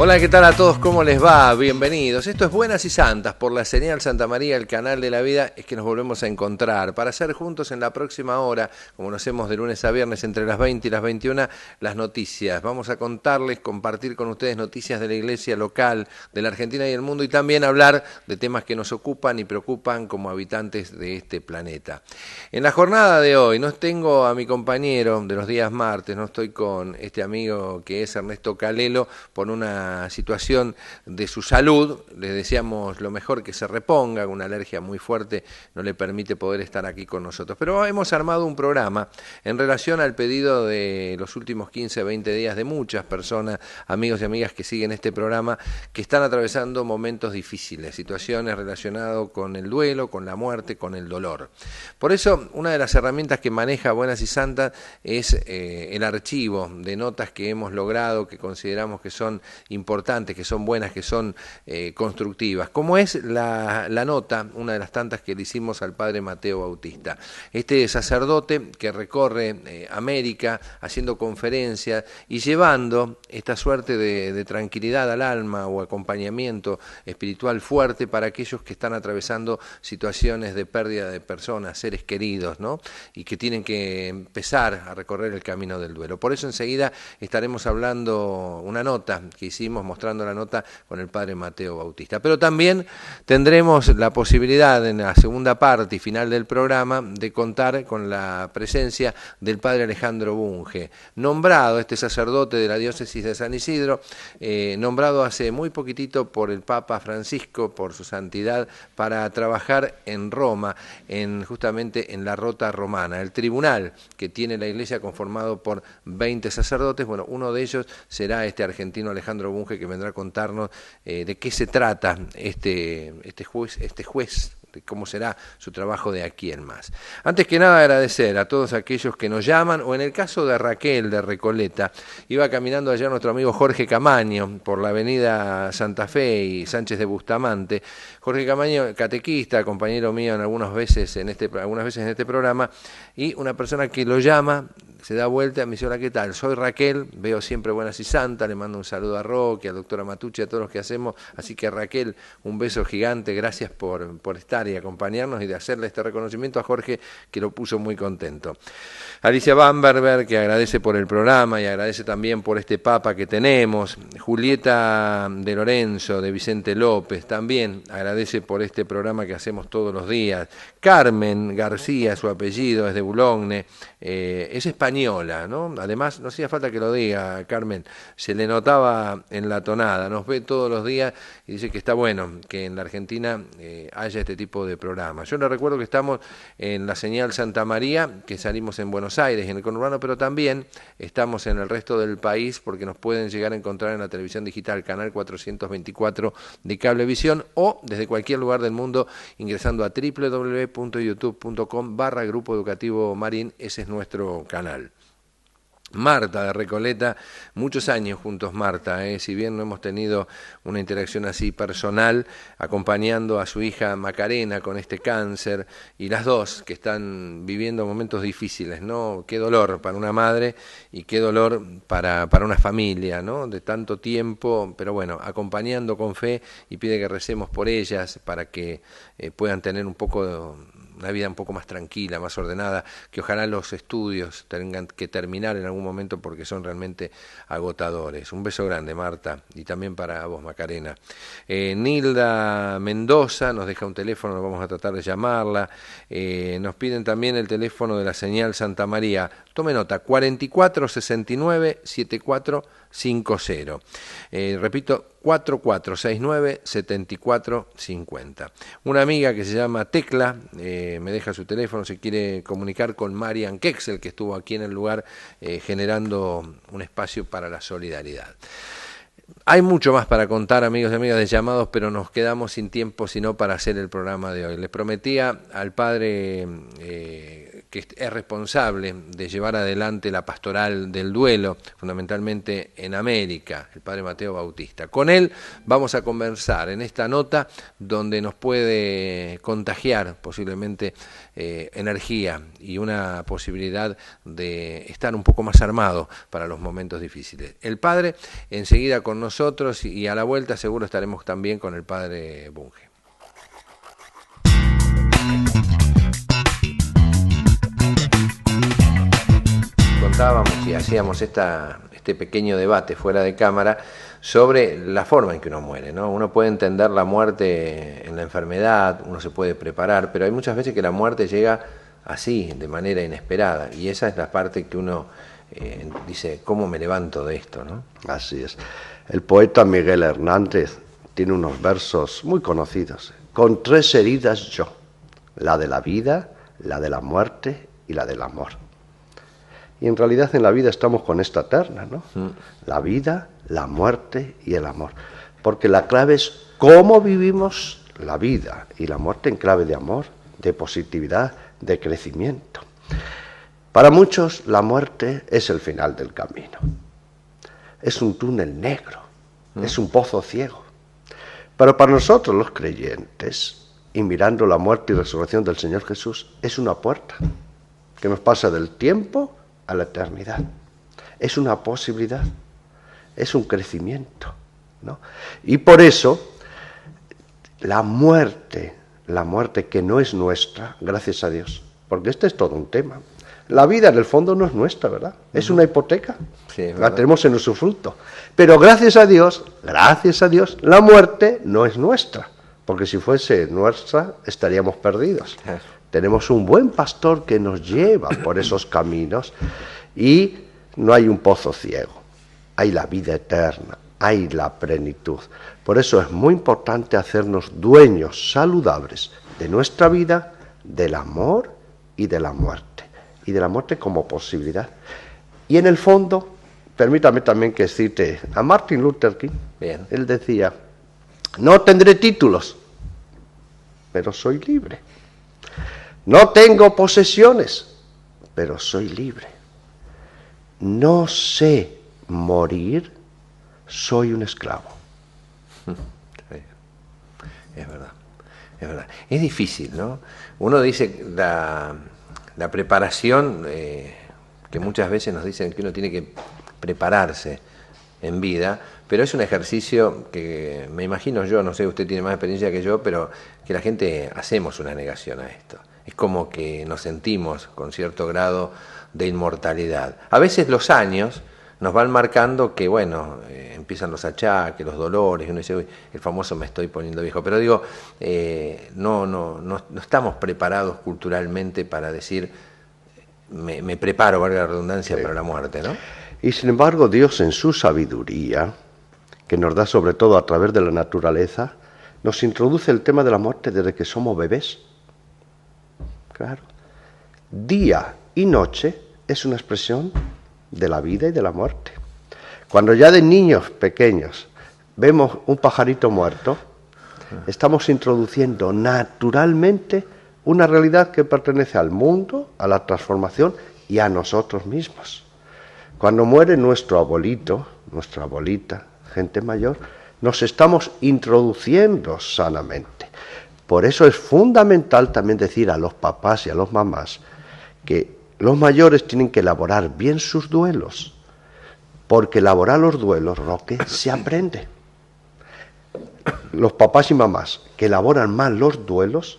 Hola, ¿qué tal a todos? ¿Cómo les va? Bienvenidos. Esto es Buenas y Santas por la señal Santa María, el canal de la vida. Es que nos volvemos a encontrar para hacer juntos en la próxima hora, como lo hacemos de lunes a viernes entre las 20 y las 21, las noticias. Vamos a contarles, compartir con ustedes noticias de la iglesia local, de la Argentina y el mundo, y también hablar de temas que nos ocupan y preocupan como habitantes de este planeta. En la jornada de hoy no tengo a mi compañero de los días martes, no estoy con este amigo que es Ernesto Calelo por una situación de su salud. Les deseamos lo mejor, que se reponga. Una alergia muy fuerte no le permite poder estar aquí con nosotros, pero hemos armado un programa en relación al pedido de los últimos 15, 20 días de muchas personas, amigos y amigas que siguen este programa, que están atravesando momentos difíciles, situaciones relacionadas con el duelo, con la muerte, con el dolor. Por eso, una de las herramientas que maneja Buenas y Santas es el archivo de notas que hemos logrado, que consideramos que son importantes, que son buenas, que son constructivas, como es la nota, una de las tantas que le hicimos al padre Mateo Bautista, este sacerdote que recorre América haciendo conferencias y llevando esta suerte de tranquilidad al alma o acompañamiento espiritual fuerte para aquellos que están atravesando situaciones de pérdida de personas, seres queridos, ¿no? Y que tienen que empezar a recorrer el camino del duelo. Por eso enseguida estaremos hablando una nota que hicimos, mostrando la nota con el padre Mateo Bautista. Pero también tendremos la posibilidad en la segunda parte y final del programa de contar con la presencia del padre Alejandro Bunge, nombrado, este sacerdote de la diócesis de San Isidro, nombrado hace muy poquitito por el Papa Francisco, por su santidad, para trabajar en Roma, justamente en la Rota Romana, el tribunal que tiene la iglesia conformado por 20 sacerdotes. Bueno, uno de ellos será este argentino Alejandro Bunge, que vendrá a contarnos de qué se trata este juez, de cómo será su trabajo de aquí en más. Antes que nada, agradecer a todos aquellos que nos llaman, o en el caso de Raquel de Recoleta, iba caminando ayer nuestro amigo Jorge Camaño por la avenida Santa Fe y Sánchez de Bustamante. Jorge Camaño, catequista, compañero mío algunas veces en este programa, y una persona que lo llama, se da vuelta, me dice: hola, ¿qué tal? Soy Raquel, veo siempre Buenas y Santas, le mando un saludo a Roque, a la doctora Matucci, a todos los que hacemos, así que Raquel, un beso gigante, gracias por estar y acompañarnos y de hacerle este reconocimiento a Jorge, que lo puso muy contento. Alicia Bamberber, que agradece por el programa y agradece también por este Papa que tenemos. Julieta de Lorenzo, de Vicente López, también agradece por este programa que hacemos todos los días. Carmen García, su apellido es de Boulogne, es española, ¿no? Además, no hacía falta que lo diga, Carmen, se le notaba en la tonada, nos ve todos los días y dice que está bueno que en la Argentina haya este tipo de programas. Yo le recuerdo que estamos en la señal Santa María, que salimos en Buenos Aires, en el conurbano, pero también estamos en el resto del país, porque nos pueden llegar a encontrar en la televisión digital, canal 424 de Cablevisión, o desde cualquier lugar del mundo ingresando a www.youtube.com/Grupo Educativo Marín. Ese es nuestro canal. Marta de Recoleta, muchos años juntos Marta, si bien no hemos tenido una interacción así personal, acompañando a su hija Macarena con este cáncer, y las dos que están viviendo momentos difíciles, ¿no? Qué dolor para una madre y qué dolor para una familia, ¿no? De tanto tiempo, pero bueno, acompañando con fe, y pide que recemos por ellas para que puedan tener una vida un poco más tranquila, más ordenada, que ojalá los estudios tengan que terminar en algún momento porque son realmente agotadores. Un beso grande, Marta, y también para vos, Macarena. Nilda Mendoza nos deja un teléfono, vamos a tratar de llamarla. Nos piden también el teléfono de la señal Santa María. Tome nota, 4469-7450. Repito, 4469-7450. Una amiga que se llama Tecla me deja su teléfono, se quiere comunicar con Marian Kexel, que estuvo aquí en el lugar generando un espacio para la solidaridad. Hay mucho más para contar, amigos y amigas de llamados, pero nos quedamos sin tiempo sino para hacer el programa de hoy. Les prometía al padre que es responsable de llevar adelante la pastoral del duelo, fundamentalmente en América, el padre Mateo Bautista. Con él vamos a conversar en esta nota donde nos puede contagiar posiblemente energía y una posibilidad de estar un poco más armado para los momentos difíciles. El padre enseguida con nosotros y a la vuelta seguro estaremos también con el padre Bunge. Contábamos y hacíamos este pequeño debate fuera de cámara sobre la forma en que uno muere, ¿no? Uno puede entender la muerte en la enfermedad, uno se puede preparar, pero hay muchas veces que la muerte llega así, de manera inesperada, y esa es la parte que uno dice, ¿cómo me levanto de esto, no? Así es. El poeta Miguel Hernández tiene unos versos muy conocidos. Con 3 heridas yo, la de la vida, la de la muerte y la del amor. Y en realidad en la vida estamos con esta terna, ¿no? La vida, la muerte y el amor. Porque la clave es cómo vivimos la vida y la muerte en clave de amor, de positividad, de crecimiento. Para muchos la muerte es el final del camino. Es un túnel negro, es un pozo ciego. Pero para nosotros los creyentes, y mirando la muerte y resurrección del Señor Jesús, es una puerta que nos pasa del tiempo a la eternidad. Es una posibilidad, es un crecimiento, ¿no? Y por eso, la muerte que no es nuestra, gracias a Dios, porque este es todo un tema. La vida en el fondo no es nuestra, ¿verdad? Es una hipoteca, sí, la tenemos en usufructo. Pero gracias a Dios, la muerte no es nuestra, porque si fuese nuestra estaríamos perdidos. Tenemos un buen pastor que nos lleva por esos caminos y no hay un pozo ciego, hay la vida eterna, hay la plenitud. Por eso es muy importante hacernos dueños saludables de nuestra vida, del amor y de la muerte. Y de la muerte como posibilidad. Y en el fondo, permítame también que cite a Martin Luther King. Bien. Él decía, no tendré títulos, pero soy libre. No tengo posesiones, pero soy libre. No sé morir, soy un esclavo. Es verdad, es verdad. Es difícil, ¿no? Uno dice la preparación, que muchas veces nos dicen que uno tiene que prepararse en vida, pero es un ejercicio que me imagino yo, no sé, usted tiene más experiencia que yo, pero que la gente hacemos una negación a esto. Es como que nos sentimos con cierto grado de inmortalidad. A veces los años nos van marcando que, bueno, empiezan los achaques, los dolores, y uno dice, uy, el famoso me estoy poniendo viejo. Pero digo, no estamos preparados culturalmente para decir, me preparo, valga la redundancia, para la muerte, ¿no? Y sin embargo, Dios en su sabiduría, que nos da sobre todo a través de la naturaleza, nos introduce el tema de la muerte desde que somos bebés. Claro. Día y noche es una expresión de la vida y de la muerte. Cuando ya de niños pequeños vemos un pajarito muerto, estamos introduciendo naturalmente una realidad que pertenece al mundo, a la transformación y a nosotros mismos. Cuando muere nuestro abuelito, nuestra abuelita, gente mayor, nos estamos introduciendo sanamente. Por eso es fundamental también decir a los papás y a los mamás que los mayores tienen que elaborar bien sus duelos, porque elaborar los duelos, Roque, se aprende. Los papás y mamás que elaboran mal los duelos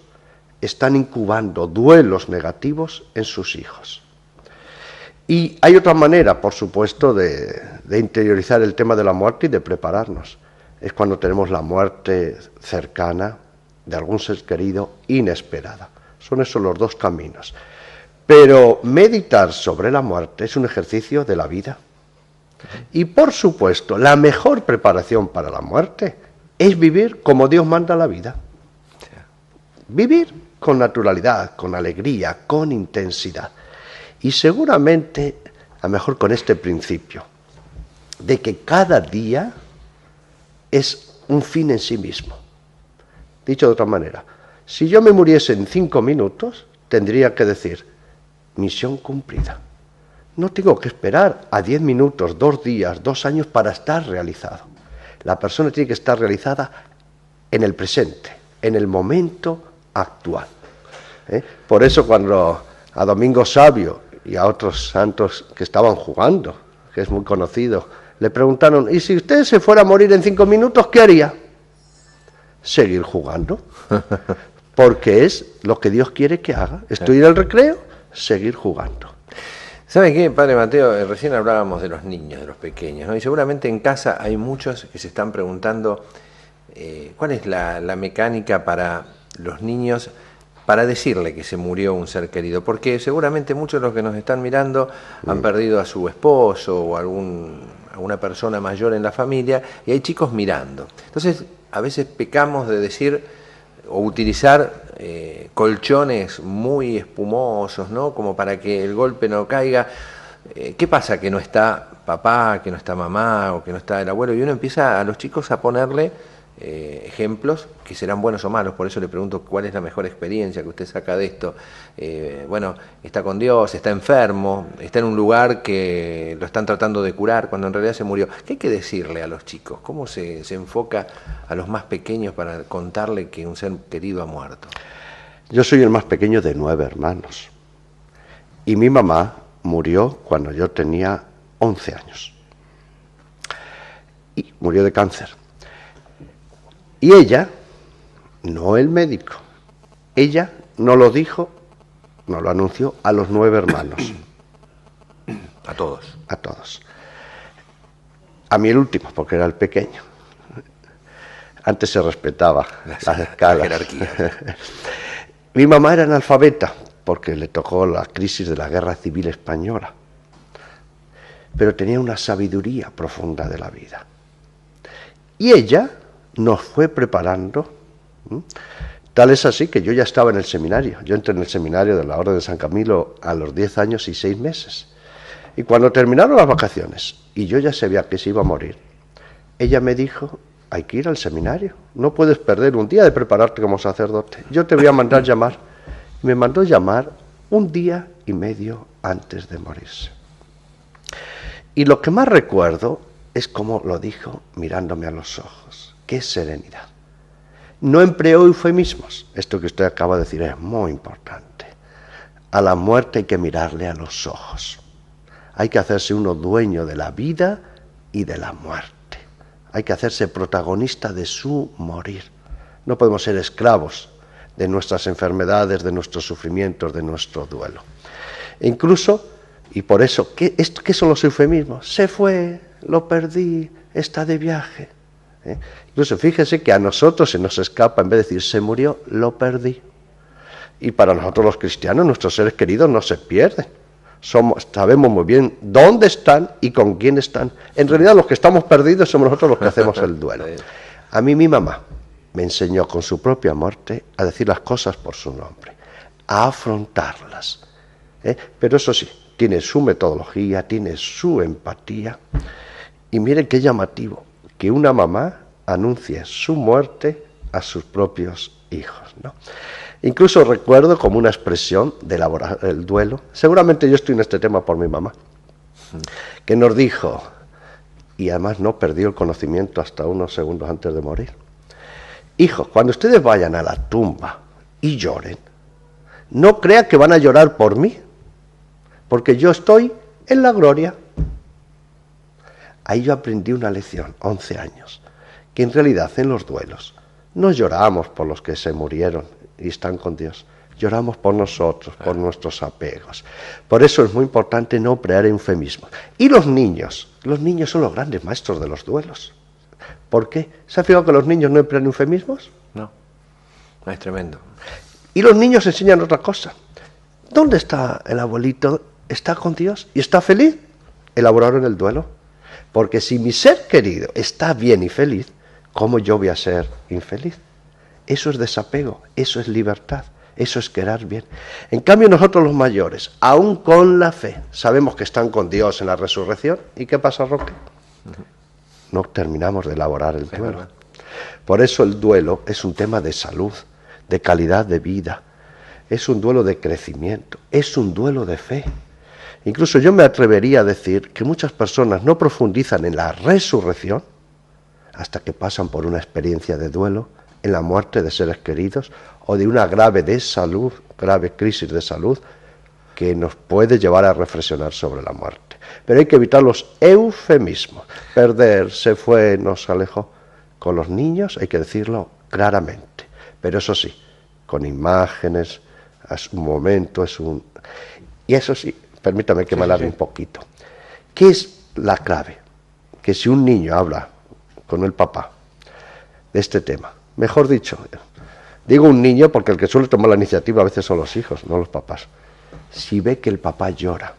están incubando duelos negativos en sus hijos. Y hay otra manera, por supuesto, de interiorizar el tema de la muerte y de prepararnos. Es cuando tenemos la muerte cercana de algún ser querido, inesperada. Son esos los dos caminos. Pero meditar sobre la muerte es un ejercicio de la vida. Y por supuesto, la mejor preparación para la muerte es vivir como Dios manda la vida. Vivir con naturalidad, con alegría, con intensidad. Y seguramente, a lo mejor con este principio, de que cada día es un fin en sí mismo. Dicho de otra manera, si yo me muriese en 5 minutos, tendría que decir, misión cumplida. No tengo que esperar a 10 minutos, 2 días, 2 años para estar realizado. La persona tiene que estar realizada en el presente, en el momento actual. Por eso cuando a Domingo Sabio y a otros santos que estaban jugando, que es muy conocido, le preguntaron, ¿y si usted se fuera a morir en 5 minutos, qué haría? Seguir jugando, porque es lo que Dios quiere que haga. Estoy en el recreo, seguir jugando. ¿Sabe qué, Padre Mateo? Recién hablábamos de los niños, de los pequeños, ¿no? Y seguramente en casa hay muchos que se están preguntando cuál es la mecánica para los niños para decirle que se murió un ser querido, porque seguramente muchos de los que nos están mirando han perdido a su esposo o alguna persona mayor en la familia y hay chicos mirando. Entonces, a veces pecamos de decir o utilizar colchones muy espumosos, ¿no? Como para que el golpe no caiga. ¿Qué pasa que no está papá, que no está mamá o que no está el abuelo? Y uno empieza a los chicos a ponerle ejemplos que serán buenos o malos. Por eso le pregunto cuál es la mejor experiencia que usted saca de esto. Bueno, está con Dios, está enfermo, está en un lugar que lo están tratando de curar cuando en realidad se murió. ¿Qué hay que decirle a los chicos? ¿Cómo se enfoca a los más pequeños para contarle que un ser querido ha muerto? Yo soy el más pequeño de 9 hermanos y mi mamá murió cuando yo tenía 11 años y murió de cáncer. Y ella, no el médico, ella no lo dijo, no lo anunció a los 9 hermanos. A todos. A todos. A mí el último, porque era el pequeño. Antes se respetaba las escalas. La jerarquía. Mi mamá era analfabeta, porque le tocó la crisis de la Guerra Civil Española. Pero tenía una sabiduría profunda de la vida. Y ella nos fue preparando, tal es así que yo ya estaba en el seminario. Yo entré en el seminario de la Orden de San Camilo a los 10 años y 6 meses. Y cuando terminaron las vacaciones y yo ya sabía que se iba a morir, ella me dijo, hay que ir al seminario, no puedes perder un día de prepararte como sacerdote, yo te voy a mandar llamar. Me mandó llamar 1 día y medio antes de morirse. Y lo que más recuerdo es cómo lo dijo mirándome a los ojos. ¡Qué serenidad! No empleó eufemismos. Esto que usted acaba de decir es muy importante. A la muerte hay que mirarle a los ojos. Hay que hacerse uno dueño de la vida y de la muerte. Hay que hacerse protagonista de su morir. No podemos ser esclavos de nuestras enfermedades, de nuestros sufrimientos, de nuestro duelo. E incluso, y por eso, ¿qué son los eufemismos? Se fue, lo perdí, está de viaje. Incluso fíjese que a nosotros se nos escapa, en vez de decir se murió, lo perdí. Y para nosotros los cristianos, nuestros seres queridos no se pierden. Sabemos muy bien dónde están y con quién están. En realidad los que estamos perdidos somos nosotros los que hacemos el duelo. A mí mi mamá me enseñó con su propia muerte a decir las cosas por su nombre, a afrontarlas. Pero eso sí, tiene su metodología, tiene su empatía. Y miren qué llamativo, que una mamá anuncie su muerte a sus propios hijos, ¿no? Incluso recuerdo como una expresión de elaborar el duelo, seguramente yo estoy en este tema por mi mamá, que nos dijo, y además no perdió el conocimiento hasta unos segundos antes de morir, hijos, cuando ustedes vayan a la tumba y lloren, no crean que van a llorar por mí, porque yo estoy en la gloria. Ahí yo aprendí una lección, 11 años, que en realidad en los duelos no lloramos por los que se murieron y están con Dios, lloramos por nosotros, por nuestros apegos. Por eso es muy importante no emplear eufemismos. Y los niños son los grandes maestros de los duelos. ¿Por qué? ¿Se ha fijado que los niños no emplean eufemismos? No, es tremendo. Y los niños enseñan otra cosa. ¿Dónde está el abuelito? ¿Está con Dios? ¿Y está feliz? Elaboraron el duelo. Porque si mi ser querido está bien y feliz, ¿cómo yo voy a ser infeliz? Eso es desapego, eso es libertad, eso es quedar bien. En cambio nosotros los mayores, aún con la fe, sabemos que están con Dios en la resurrección. ¿Y qué pasa, Roque? No terminamos de elaborar el duelo. Por eso el duelo es un tema de salud, de calidad de vida. es un duelo de crecimiento, es un duelo de fe. Incluso yo me atrevería a decir que muchas personas no profundizan en la resurrección hasta que pasan por una experiencia de duelo, en la muerte de seres queridos o de una grave crisis de salud que nos puede llevar a reflexionar sobre la muerte. Pero hay que evitar los eufemismos. Perder, se fue, nos alejó. Con los niños hay que decirlo claramente, pero eso sí, con imágenes, es un momento, Y eso sí, permítame que me alargue un poquito. ¿Qué es la clave? Que si un niño habla con el papá de este tema, mejor dicho, digo un niño porque el que suele tomar la iniciativa a veces son los hijos, no los papás. Si ve que el papá llora,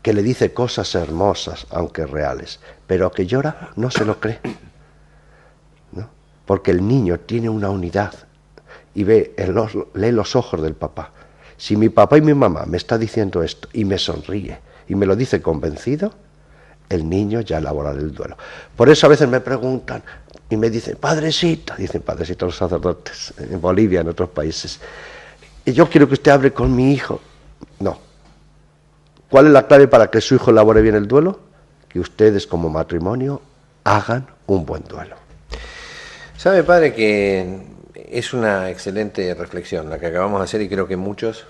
que le dice cosas hermosas, aunque reales, pero que llora, no se lo cree, ¿no? Porque el niño tiene una unidad y lee los ojos del papá. Si mi papá y mi mamá me está diciendo esto y me sonríe y me lo dice convencido, el niño ya elaborará el duelo. Por eso a veces me preguntan y me dicen, padrecito los sacerdotes en Bolivia, en otros países, y yo quiero que usted hable con mi hijo. No. ¿Cuál es la clave para que su hijo elabore bien el duelo? Que ustedes como matrimonio hagan un buen duelo. Sabe, padre, que es una excelente reflexión la que acabamos de hacer y creo que muchos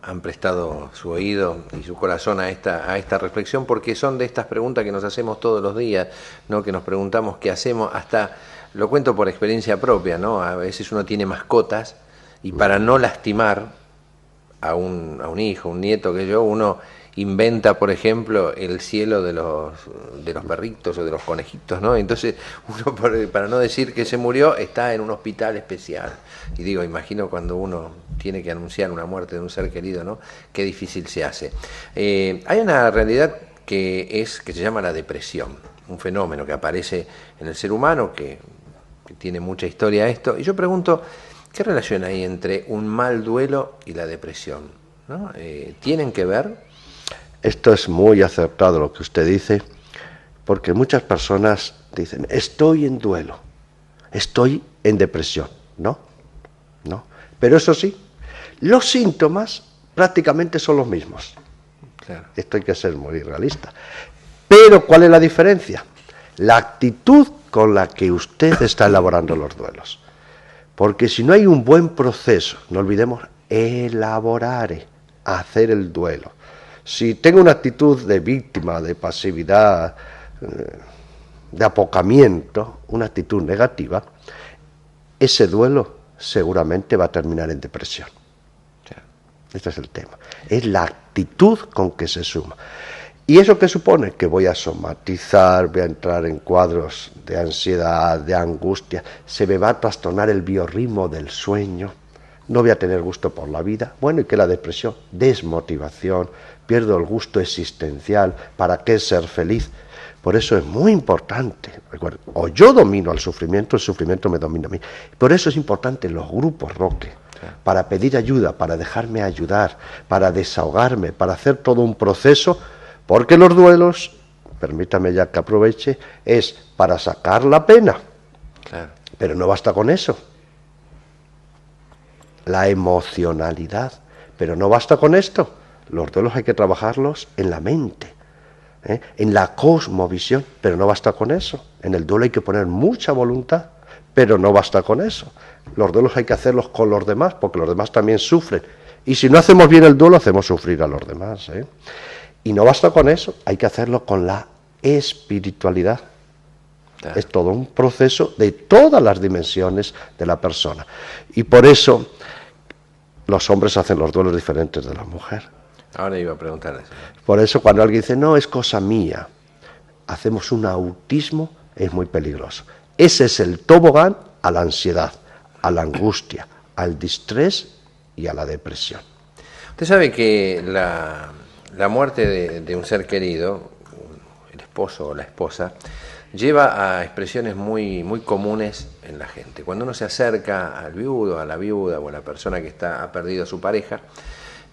han prestado su oído y su corazón a esta reflexión, porque son de estas preguntas que nos hacemos todos los días, ¿no? Que nos preguntamos qué hacemos, hasta lo cuento por experiencia propia, ¿no? A veces uno tiene mascotas y para no lastimar a un hijo, un nieto, uno inventa, por ejemplo, el cielo de los perritos o de los conejitos, ¿no? Entonces, uno, para no decir que se murió, está en un hospital especial. Y digo, imagino cuando uno tiene que anunciar una muerte de un ser querido, ¿no? Qué difícil se hace. Hay una realidad que se llama la depresión, un fenómeno que aparece en el ser humano, que tiene mucha historia esto. Y yo pregunto, ¿qué relación hay entre un mal duelo y la depresión, ¿no? ¿Tienen que ver? Esto es muy acertado lo que usted dice, porque muchas personas dicen, estoy en duelo, estoy en depresión. No. Pero eso sí, los síntomas prácticamente son los mismos. Claro. Esto hay que ser muy realista. Pero ¿cuál es la diferencia? La actitud con la que usted está elaborando los duelos. Porque si no hay un buen proceso, no olvidemos hacer el duelo. Si tengo una actitud de víctima, de pasividad, de apocamiento, una actitud negativa, ese duelo seguramente va a terminar en depresión. Este es el tema. Es la actitud con que se suma. ¿Y eso qué supone? Que voy a somatizar, voy a entrar en cuadros de ansiedad, de angustia, se me va a trastornar el biorritmo del sueño, no voy a tener gusto por la vida. Bueno, ¿y qué es la depresión? Desmotivación, pierdo el gusto existencial, ¿para qué ser feliz? Por eso es muy importante, recuerden, o yo domino al sufrimiento, el sufrimiento me domina a mí. Por eso es importante los grupos Roque, para pedir ayuda, para dejarme ayudar, para desahogarme, para hacer todo un proceso, porque los duelos, permítame ya que aproveche, es para sacar la pena. Claro. Pero no basta con eso. La emocionalidad, pero no basta con esto. Los duelos hay que trabajarlos en la mente, en la cosmovisión, pero no basta con eso. En el duelo hay que poner mucha voluntad, pero no basta con eso. Los duelos hay que hacerlos con los demás, porque los demás también sufren. Y si no hacemos bien el duelo, hacemos sufrir a los demás. Y no basta con eso, hay que hacerlo con la espiritualidad. Claro. Es todo un proceso de todas las dimensiones de la persona. Y por eso los hombres hacen los duelos diferentes de la mujer. Ahora iba a preguntar eso. Por eso cuando alguien dice, no, es cosa mía, hacemos un autismo, es muy peligroso. Ese es el tobogán a la ansiedad, a la angustia, al distrés y a la depresión. Usted sabe que la muerte de un ser querido, el esposo o la esposa, lleva a expresiones muy, muy comunes en la gente. Cuando uno se acerca al viudo, a la viuda o a la persona que ha perdido a su pareja,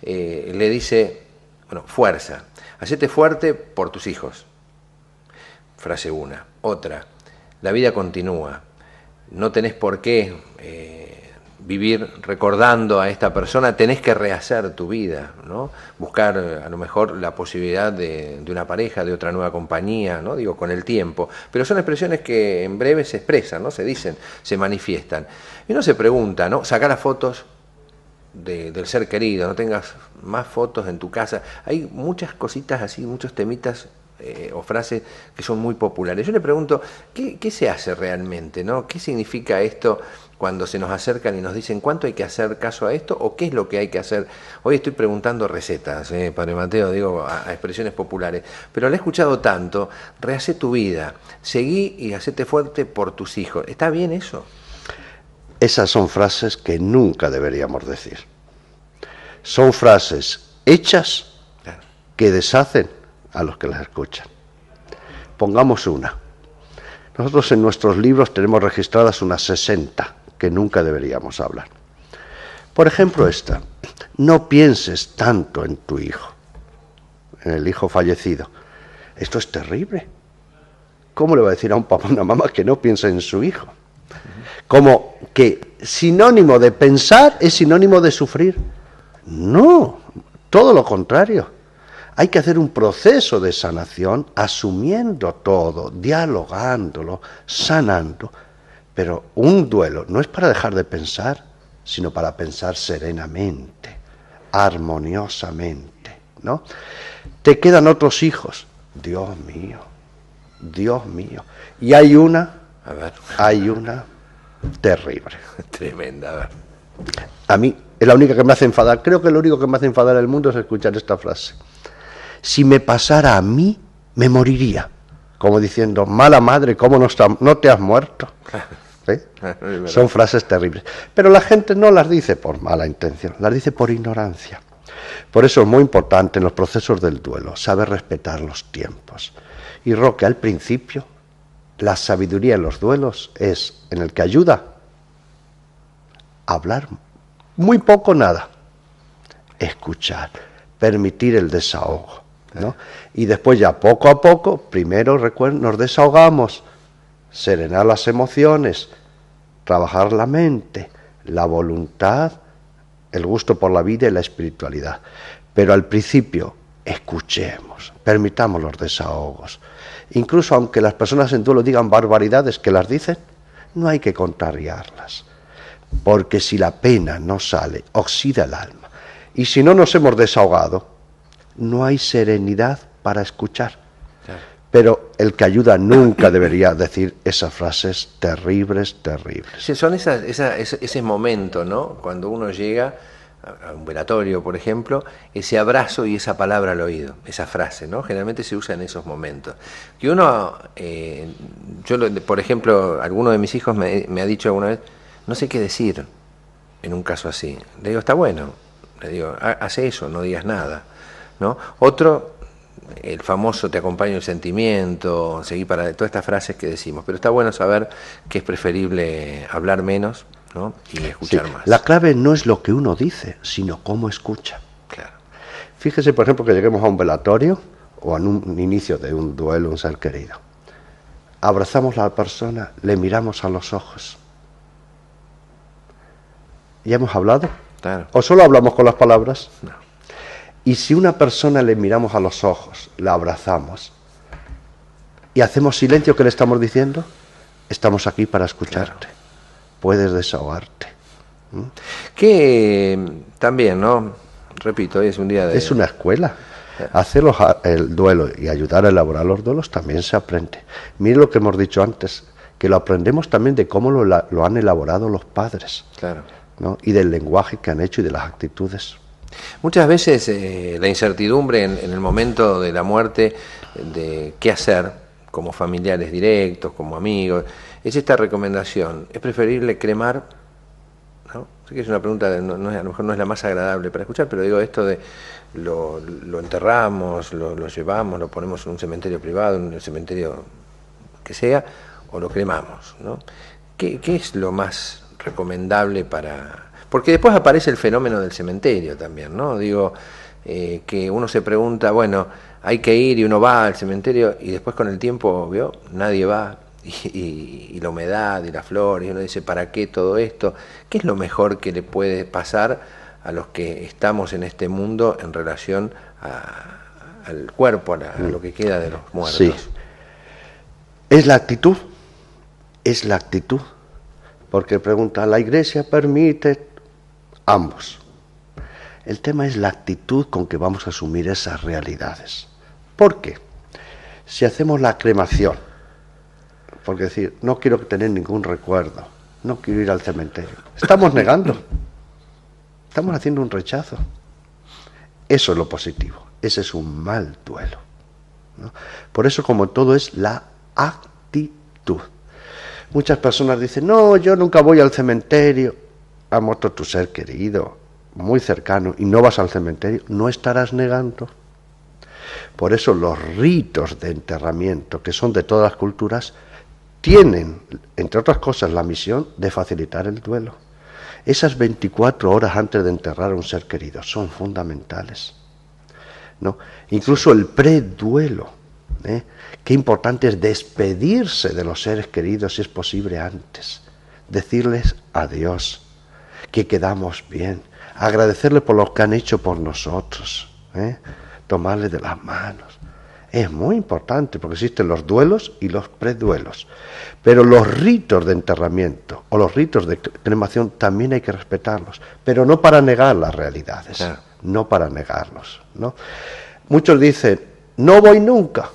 le dice, bueno, fuerza, hacete fuerte por tus hijos. Frase una. Otra, la vida continúa, no tenés por qué vivir recordando a esta persona, tenés que rehacer tu vida, ¿no? Buscar a lo mejor la posibilidad de una pareja, de otra nueva compañía, ¿no? Digo, con el tiempo. Pero son expresiones que en breve se expresan, ¿no? Se dicen, se manifiestan. Y uno se pregunta, ¿no? Sacar las fotos del ser querido, no tengas más fotos en tu casa. Hay muchas cositas así, muchos temitas o frases que son muy populares. Yo le pregunto, ¿qué se hace realmente, ¿no? ¿Qué significa esto cuando se nos acercan y nos dicen cuánto hay que hacer caso a esto o qué es lo que hay que hacer? Hoy estoy preguntando recetas, Padre Mateo, digo, a expresiones populares, pero la he escuchado tanto. Rehacé tu vida, seguí y hacete fuerte por tus hijos. ¿Está bien eso? Esas son frases que nunca deberíamos decir. Son frases hechas que deshacen a los que las escuchan. Pongamos una. Nosotros en nuestros libros tenemos registradas unas 60 que nunca deberíamos hablar. Por ejemplo esta: no pienses tanto en tu hijo, en el hijo fallecido. Esto es terrible. ¿Cómo le va a decir a un papá o una mamá que no piense en su hijo? Como que sinónimo de pensar es sinónimo de sufrir. No, todo lo contrario. Hay que hacer un proceso de sanación asumiendo todo, dialogándolo, sanando. Pero un duelo no es para dejar de pensar, sino para pensar serenamente, armoniosamente, ¿no? Te quedan otros hijos. Dios mío, Dios mío. Y hay una terrible. Tremenda, a ver. A mí es la única que me hace enfadar. Creo que lo único que me hace enfadar en el mundo es escuchar esta frase. Si me pasara a mí, me moriría. Como diciendo, mala madre, ¿cómo no te has muerto? ¿Sí? Son frases terribles. Pero la gente no las dice por mala intención, las dice por ignorancia. Por eso es muy importante en los procesos del duelo saber respetar los tiempos. Y Roque, al principio, la sabiduría en los duelos es en el que ayuda a hablar muy poco, nada. Escuchar, permitir el desahogo, ¿no? Y después ya poco a poco, primero nos desahogamos, serenar las emociones, trabajar la mente, la voluntad, el gusto por la vida y la espiritualidad. Pero al principio, escuchemos, permitamos los desahogos. Incluso aunque las personas en duelo digan barbaridades que las dicen, no hay que contrariarlas. Porque si la pena no sale, oxida el alma. Y si no nos hemos desahogado, no hay serenidad para escuchar. Claro. Pero el que ayuda nunca debería decir esas frases terribles, terribles. Sí, son ese momento, ¿no? Cuando uno llega a un velatorio, por ejemplo, ese abrazo y esa palabra al oído, esa frase, ¿no? Generalmente se usa en esos momentos. Que uno, por ejemplo, alguno de mis hijos me ha dicho alguna vez, no sé qué decir en un caso así. Le digo, está bueno. Le digo, hace eso, no digas nada, ¿no? Otro, el famoso te acompaño el sentimiento, seguí para todas estas frases que decimos. Pero está bueno saber que es preferible hablar menos, ¿no? Y escuchar más. La clave no es lo que uno dice, sino cómo escucha. Claro. Fíjese, por ejemplo, que lleguemos a un velatorio o a un inicio de un duelo, un ser querido. Abrazamos a la persona, le miramos a los ojos. ¿Ya hemos hablado? Claro. ¿O solo hablamos con las palabras? No. Y si una persona le miramos a los ojos, la abrazamos y hacemos silencio, ¿qué le estamos diciendo? Estamos aquí para escucharte. Claro. Puedes desahogarte. Que también, ¿no? Repito, hoy es un día de... Es una escuela. Hacer el duelo y ayudar a elaborar los duelos también se aprende. Mire lo que hemos dicho antes, que lo aprendemos también de cómo lo han elaborado los padres. Claro. ¿No? Y del lenguaje que han hecho y de las actitudes. Muchas veces la incertidumbre en el momento de la muerte, de qué hacer, como familiares directos, como amigos, es esta recomendación. ¿Es preferible cremar? ¿No? Sé que es una pregunta, a lo mejor no es la más agradable para escuchar, pero digo esto de lo enterramos, lo llevamos, lo ponemos en un cementerio privado, en el cementerio que sea, o lo cremamos, ¿no? ¿Qué es lo más recomendable para...? Porque después aparece el fenómeno del cementerio también, ¿no? Digo, que uno se pregunta, bueno, hay que ir y uno va al cementerio y después con el tiempo, ¿vio? Nadie va y la humedad y la flor, y uno dice, ¿para qué todo esto? ¿Qué es lo mejor que le puede pasar a los que estamos en este mundo en relación al cuerpo, a lo que queda de los muertos? Sí. Es la actitud, porque pregunta, ¿la Iglesia permite? Ambos. El tema es la actitud con que vamos a asumir esas realidades. ¿Por qué? Si hacemos la cremación, porque decir, no quiero tener ningún recuerdo, no quiero ir al cementerio, estamos negando, estamos haciendo un rechazo. Eso es lo positivo, ese es un mal duelo, ¿no? Por eso, como todo, es la actitud. Muchas personas dicen, no, yo nunca voy al cementerio. Ha muerto tu ser querido, muy cercano, y no vas al cementerio, no estarás negando. Por eso los ritos de enterramiento, que son de todas las culturas, tienen, entre otras cosas, la misión de facilitar el duelo. Esas 24 horas antes de enterrar a un ser querido son fundamentales, ¿no? Incluso el preduelo, qué importante es despedirse de los seres queridos, si es posible, antes. Decirles adiós, que quedamos bien, agradecerles por lo que han hecho por nosotros, tomarles de las manos. Es muy importante porque existen los duelos y los preduelos. Pero los ritos de enterramiento o los ritos de cremación también hay que respetarlos, pero no para negar las realidades, claro. No para negarlos, ¿no? Muchos dicen, no voy nunca.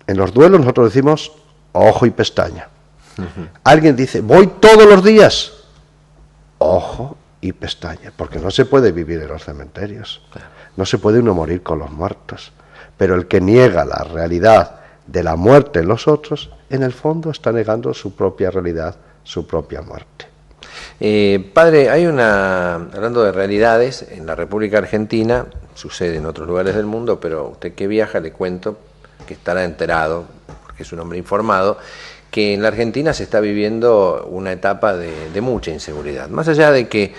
En los duelos nosotros decimos ojo y pestaña. Alguien dice, voy todos los días. Ojo y pestaña, porque no se puede vivir en los cementerios. Claro. No se puede uno morir con los muertos. Pero el que niega la realidad de la muerte en los otros, en el fondo está negando su propia realidad, su propia muerte. Padre, hablando de realidades, en la República Argentina, sucede en otros lugares del mundo, pero usted que viaja, le cuento que estará enterado, porque es un hombre informado, que en la Argentina se está viviendo una etapa de mucha inseguridad. Más allá de que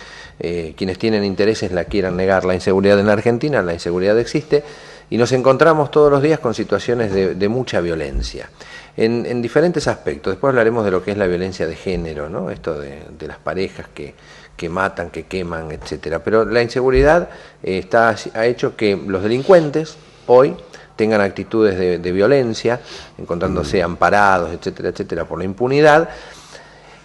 quienes tienen intereses la quieran negar, la inseguridad en la Argentina, la inseguridad existe, y nos encontramos todos los días con situaciones de mucha violencia, en diferentes aspectos. Después hablaremos de lo que es la violencia de género, ¿no? Esto de las parejas que matan, que queman, etcétera. Pero la inseguridad ha hecho que los delincuentes hoy tengan actitudes de violencia, encontrándose amparados, etcétera, etcétera, por la impunidad,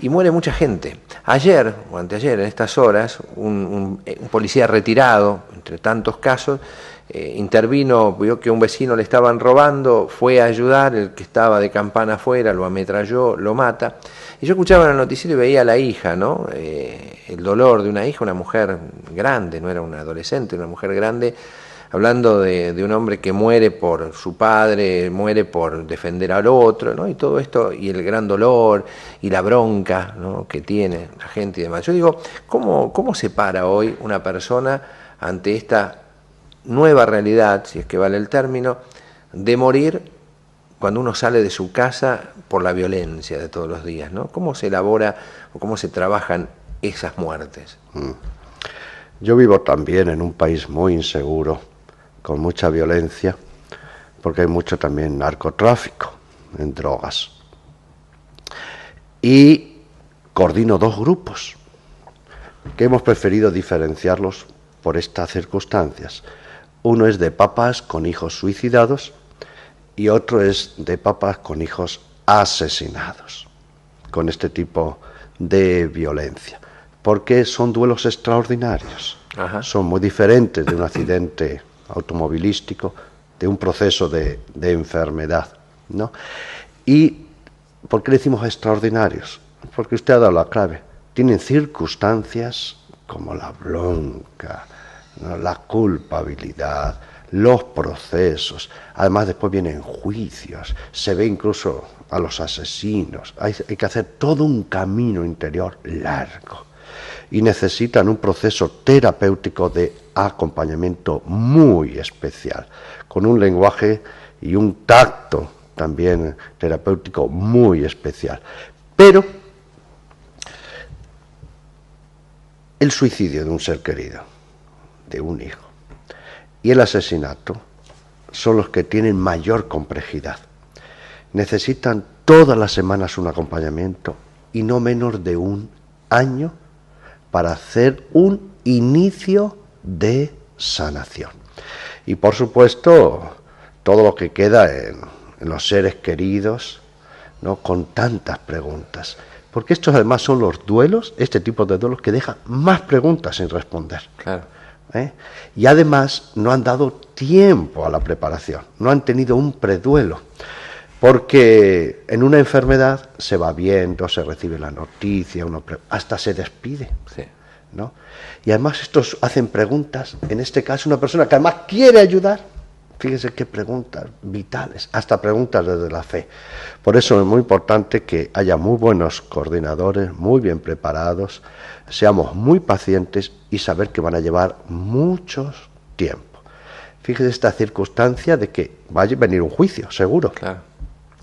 y muere mucha gente. Ayer, o anteayer, en estas horas, un policía retirado, entre tantos casos, intervino, vio que a un vecino le estaban robando, fue a ayudar, el que estaba de campana afuera lo ametralló, lo mata. Y yo escuchaba en el noticiero y veía a la hija, ¿no? El dolor de una hija, una mujer grande, no era una adolescente, una mujer grande, hablando de un hombre que muere por su padre, muere por defender al otro, ¿no? Y todo esto, y el gran dolor, y la bronca, ¿no?, que tiene la gente y demás. Yo digo, ¿cómo se para hoy una persona ante esta nueva realidad, si es que vale el término, de morir cuando uno sale de su casa por la violencia de todos los días, ¿no? ¿Cómo se elabora o cómo se trabajan esas muertes? Yo vivo también en un país muy inseguro, con mucha violencia, porque hay mucho también narcotráfico en drogas. Y coordino dos grupos que hemos preferido diferenciarlos por estas circunstancias. Uno es de papás con hijos suicidados y otro es de papás con hijos asesinados, con este tipo de violencia, porque son duelos extraordinarios. Ajá. Son muy diferentes de un accidente automovilístico, de un proceso de enfermedad, ¿no? ¿Y por qué decimos extraordinarios? Porque usted ha dado la clave. Tienen circunstancias como la bronca, ¿no?, la culpabilidad, los procesos. Además, después vienen juicios, se ve incluso a los asesinos. Hay que hacer todo un camino interior largo y necesitan un proceso terapéutico de acompañamiento muy especial, con un lenguaje y un tacto también terapéutico muy especial. Pero el suicidio de un ser querido, de un hijo, y el asesinato son los que tienen mayor complejidad. Necesitan todas las semanas un acompañamiento y no menos de un año para hacer un inicio de sanación. Y por supuesto, todo lo que queda en los seres queridos, ¿no? Con tantas preguntas. Porque estos además son los duelos, este tipo de duelos, que dejan más preguntas sin responder. Claro. Y además no han dado tiempo a la preparación, no han tenido un preduelo. Porque en una enfermedad se va viendo, se recibe la noticia, hasta se despide. Sí. ¿No? Y además estos hacen preguntas, en este caso una persona que además quiere ayudar, fíjese qué preguntas vitales, hasta preguntas desde la fe. Por eso es muy importante que haya muy buenos coordinadores, muy bien preparados, seamos muy pacientes y saber que van a llevar mucho tiempo. Fíjese esta circunstancia de que va a venir un juicio, seguro. Claro.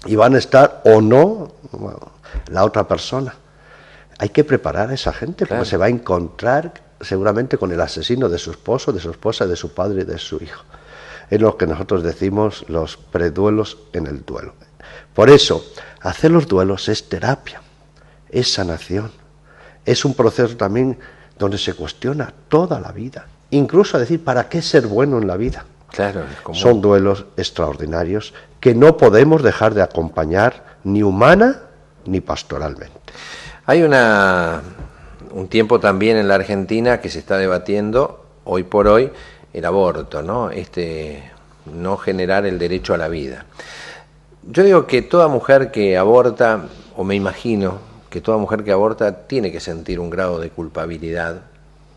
Y van a estar o no la otra persona. Hay que preparar a esa gente, porque se va a encontrar seguramente con el asesino de su esposo, de su esposa, de su padre y de su hijo. Es lo que nosotros decimos los preduelos en el duelo. Por eso, hacer los duelos es terapia, es sanación, es un proceso también donde se cuestiona toda la vida, incluso a decir, ¿para qué ser bueno en la vida? Claro, es como... Son duelos extraordinarios que no podemos dejar de acompañar ni humana ni pastoralmente. Hay un tiempo también en la Argentina que se está debatiendo, hoy por hoy, el aborto, ¿no? No generar el derecho a la vida. Yo digo que toda mujer que aborta, o me imagino que toda mujer que aborta tiene que sentir un grado de culpabilidad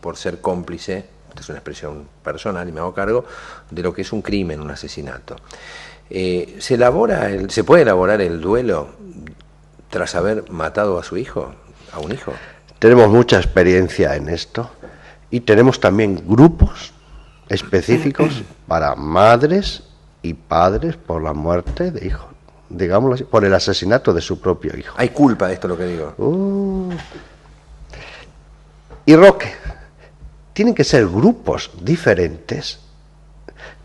por ser cómplice, esta es una expresión personal y me hago cargo, de lo que es un crimen, un asesinato. ¿Se puede elaborar el duelo tras haber matado a su hijo, a un hijo? Tenemos mucha experiencia en esto y tenemos también grupos específicos para madres y padres por la muerte de hijos, digámoslo así, por el asesinato de su propio hijo. ¿Hay culpa de esto lo que digo? Y Roque, tienen que ser grupos diferentes,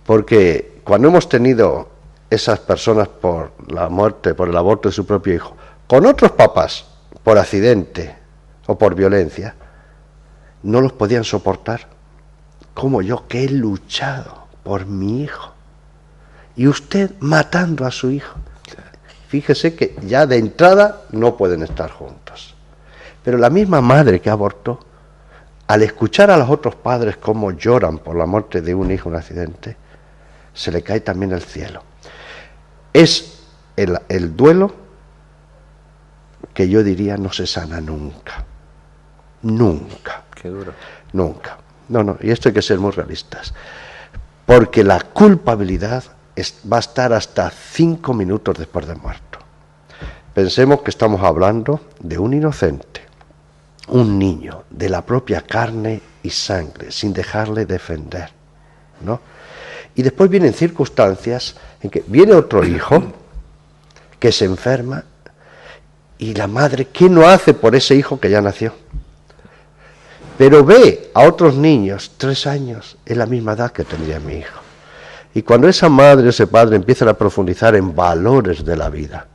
porque cuando hemos tenido esas personas por la muerte, por el aborto de su propio hijo, con otros papás, por accidente o por violencia, no los podían soportar, como yo que he luchado por mi hijo, y usted matando a su hijo. Fíjese que ya de entrada no pueden estar juntos. Pero la misma madre que abortó, al escuchar a los otros padres cómo lloran por la muerte de un hijo en un accidente, se le cae también el cielo. Es el duelo que yo diría no se sana nunca. Nunca. Qué duro. Nunca. No, y esto hay que ser muy realistas. Porque la culpabilidad va a estar hasta 5 minutos después de muerto. Pensemos que estamos hablando de un inocente, un niño de la propia carne y sangre, sin dejarle defender, ¿no? Y después vienen circunstancias en que viene otro hijo que se enferma y la madre, ¿qué no hace por ese hijo que ya nació? Pero ve a otros niños, 3 años, es la misma edad que tendría mi hijo. Y cuando esa madre o ese padre empiezan a profundizar en valores de la vida,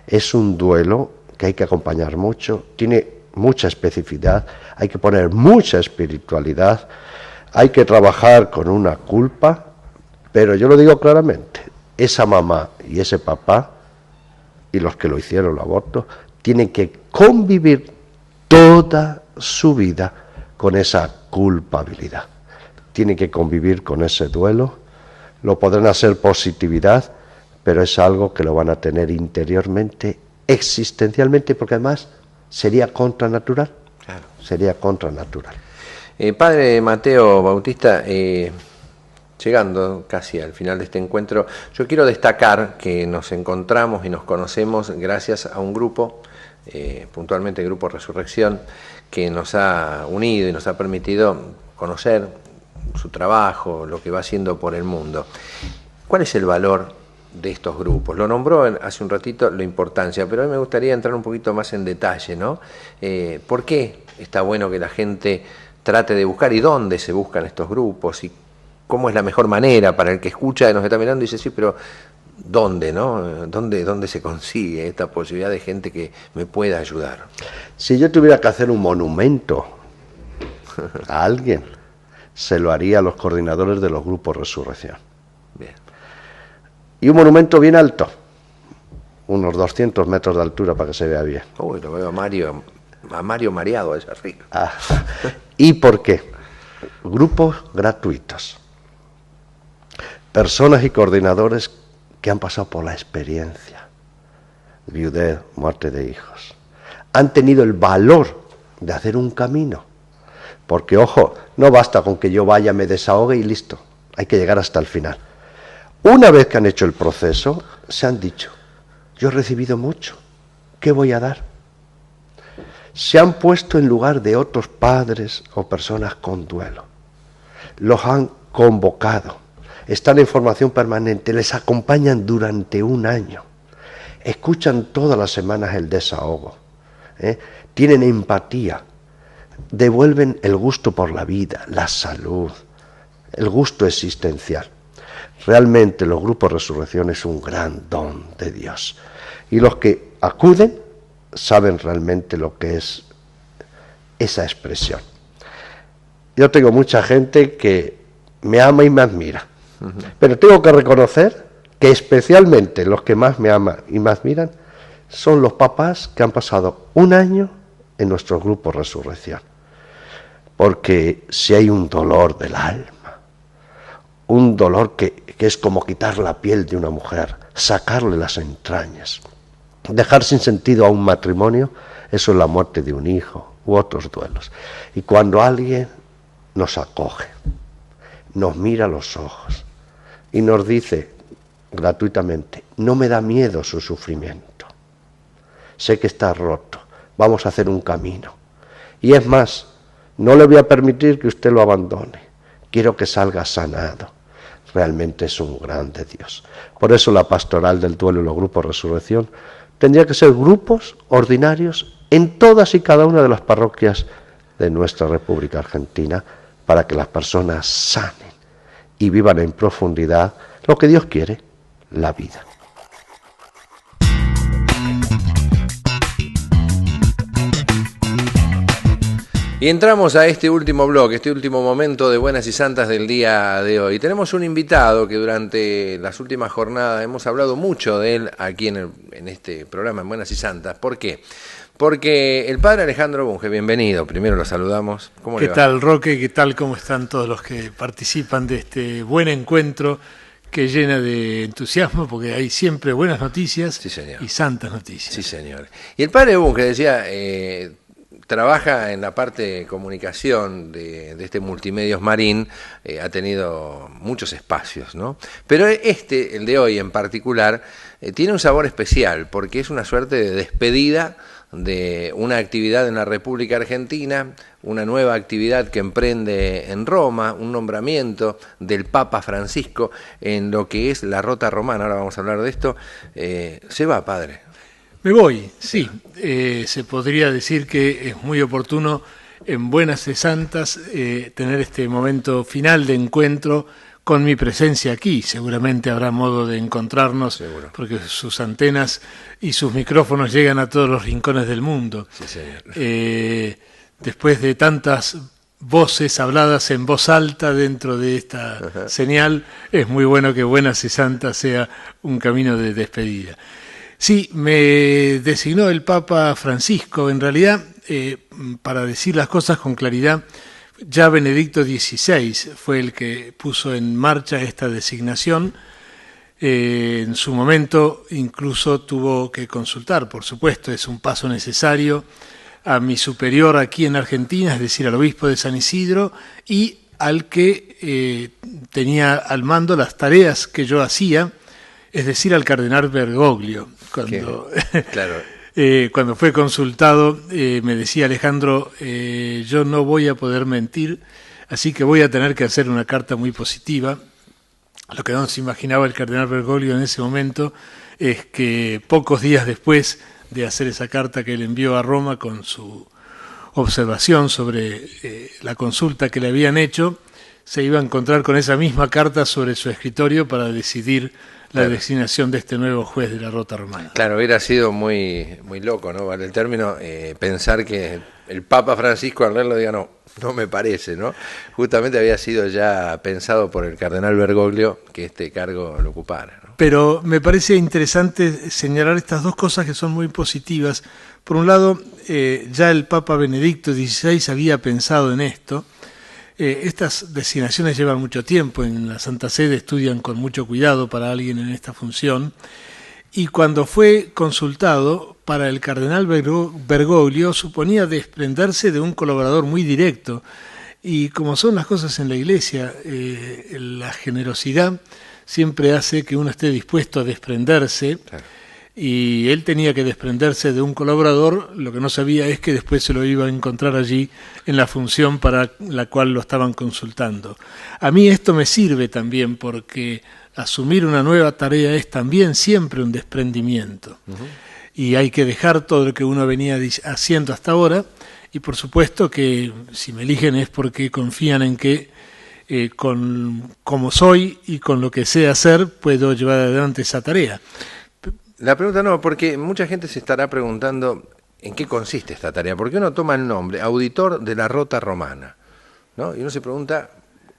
es un duelo que hay que acompañar mucho, tiene mucha especificidad, hay que poner mucha espiritualidad, hay que trabajar con una culpa, pero yo lo digo claramente, esa mamá y ese papá, y los que lo hicieron el aborto, tienen que convivir toda su vida con esa culpabilidad. Tienen que convivir con ese duelo, lo podrán hacer positividad, pero es algo que lo van a tener interiormente, existencialmente, porque además sería contranatural. Claro. Sería contranatural. Padre Mateo Bautista, llegando casi al final de este encuentro, yo quiero destacar que nos encontramos y nos conocemos gracias a un grupo, puntualmente el Grupo Resurrección, que nos ha unido y nos ha permitido conocer su trabajo, lo que va haciendo por el mundo. ¿Cuál es el valor de estos grupos? Lo nombró hace un ratito la importancia, pero a mí me gustaría entrar un poquito más en detalle, ¿no? ¿Por qué está bueno que la gente trate de buscar y dónde se buscan estos grupos y cómo es la mejor manera para el que escucha y nos está mirando y dice, sí, pero ¿Dónde, no? ¿Dónde se consigue esta posibilidad de gente que me pueda ayudar? Si yo tuviera que hacer un monumento a alguien, se lo haría a los coordinadores de los grupos Resurrección. Bien. Y un monumento bien alto, unos 200 metros de altura para que se vea bien. Uy, lo veo a Mario mareado allá arriba. ¿Y por qué? Grupos gratuitos. Personas y coordinadores que han pasado por la experiencia, viudez, muerte de hijos. Han tenido el valor de hacer un camino. Porque, ojo, no basta con que yo vaya, me desahogue y listo. Hay que llegar hasta el final. Una vez que han hecho el proceso, se han dicho, yo he recibido mucho, ¿qué voy a dar? Se han puesto en lugar de otros padres o personas con duelo. Los han convocado. Están en formación permanente, les acompañan durante un año. Escuchan todas las semanas el desahogo. Tienen empatía. Devuelven el gusto por la vida, la salud, el gusto existencial. Realmente los grupos Resurrección es un gran don de Dios. Y los que acuden saben realmente lo que es esa expresión. Yo tengo mucha gente que me ama y me admira, pero tengo que reconocer que especialmente los que más me aman y me admiran son los papás que han pasado un año en nuestro grupo Resurrección. Porque si hay un dolor del alma, un dolor que es como quitar la piel de una mujer, sacarle las entrañas, dejar sin sentido a un matrimonio, eso es la muerte de un hijo u otros duelos. Y cuando alguien nos acoge, nos mira a los ojos y nos dice gratuitamente, no me da miedo su sufrimiento, sé que está roto, vamos a hacer un camino. Y es más, no le voy a permitir que usted lo abandone, quiero que salga sanado. Realmente es un grande Dios. Por eso la pastoral del duelo y los grupos Resurrección tendría que ser grupos ordinarios en todas y cada una de las parroquias de nuestra República Argentina, para que las personas sanen y vivan en profundidad lo que Dios quiere, la vida. Y entramos a este último bloque, este último momento de Buenas y Santas del día de hoy. Tenemos un invitado que durante las últimas jornadas hemos hablado mucho de él aquí en este programa en Buenas y Santas. ¿Por qué? Porque el padre Alejandro Bunge, bienvenido, primero lo saludamos. ¿Cómo le va? ¿Qué tal, Roque? ¿Qué tal? ¿Cómo están todos los que participan de este buen encuentro que llena de entusiasmo? Porque hay siempre buenas noticias, sí, señor, y santas noticias. Sí, señor. Y el padre Bunge decía, trabaja en la parte de comunicación de este Multimedios Marín, ha tenido muchos espacios, ¿no? Pero el de hoy en particular, tiene un sabor especial, porque es una suerte de despedida de una actividad en la República Argentina, una nueva actividad que emprende en Roma, un nombramiento del Papa Francisco en lo que es la Rota Romana. Ahora vamos a hablar de esto. Se va, padre. Me voy, sí. Se podría decir que es muy oportuno en Buenas y Santas tener este momento final de encuentro con mi presencia aquí. Seguramente habrá modo de encontrarnos, seguro, porque sus antenas y sus micrófonos llegan a todos los rincones del mundo. Sí, señor. Después de tantas voces habladas en voz alta dentro de esta señal, es muy bueno que Buenas y Santas sea un camino de despedida. Sí, me designó el Papa Francisco. En realidad, para decir las cosas con claridad, ya Benedicto XVI fue el que puso en marcha esta designación. En su momento incluso tuvo que consultar, por supuesto, es un paso necesario, a mi superior aquí en Argentina, es decir, al obispo de San Isidro, y al que tenía al mando las tareas que yo hacía, es decir, al cardenal Bergoglio. Cuando fue consultado, me decía Alejandro, yo no voy a poder mentir, así que voy a tener que hacer una carta muy positiva. Lo que no se imaginaba el cardenal Bergoglio en ese momento es que pocos días después de hacer esa carta que él envió a Roma con su observación sobre la consulta que le habían hecho, se iba a encontrar con esa misma carta sobre su escritorio para decidir la designación de este nuevo juez de la Rota Romana. Claro, hubiera sido muy loco, ¿no? Vale el término, pensar que el Papa Francisco al leerlo diga no me parece, ¿no? Justamente había sido ya pensado por el cardenal Bergoglio que este cargo lo ocupara, ¿no? Pero me parece interesante señalar estas dos cosas que son muy positivas. Por un lado, ya el Papa Benedicto XVI había pensado en esto. Estas designaciones llevan mucho tiempo, en la Santa Sede estudian con mucho cuidado para alguien en esta función, y cuando fue consultado, para el cardenal Bergoglio suponía desprenderse de un colaborador muy directo, y como son las cosas en la Iglesia, la generosidad siempre hace que uno esté dispuesto a desprenderse. Claro. Y él tenía que desprenderse de un colaborador, lo que no sabía es que después se lo iba a encontrar allí en la función para la cual lo estaban consultando. A mí esto me sirve también porque asumir una nueva tarea es también siempre un desprendimiento. Y hay que dejar todo lo que uno venía haciendo hasta ahora, y por supuesto que si me eligen es porque confían en que como soy y con lo que sé hacer puedo llevar adelante esa tarea. La pregunta no, porque mucha gente se estará preguntando en qué consiste esta tarea, porque uno toma el nombre, auditor de la Rota Romana, ¿no? Y uno se pregunta